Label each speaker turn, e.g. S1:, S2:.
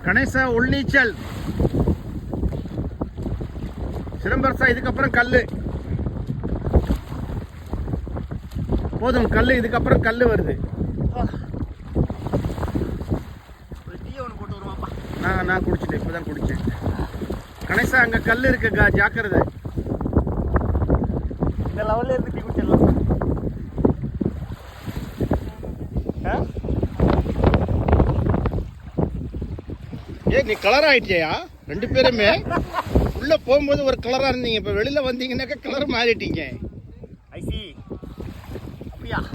S1: கணேசா உள்நீச்சல் சிலம்பரசா. இதுக்கப்புறம் கல்லு போதும். கல்லு இதுக்கப்புறம் கல்லு வருது. நான் குடிச்சிட்டேன், இப்பதான் குடிச்சேன். கணேசா அங்க கல்லு இருக்குக்கா, ஜாக்கிரதை. இந்த லெவல்ல இருந்து டீ குடிச்சிடலாம். நீ கலர் ஆயிட்டியா? ரெண்டு பேருமே உள்ள போகும்போது ஒரு கலரா இருந்தீங்க, இப்ப வெளியில வந்தீங்கன்னாக்கா கலர் மாறிட்டீங்க.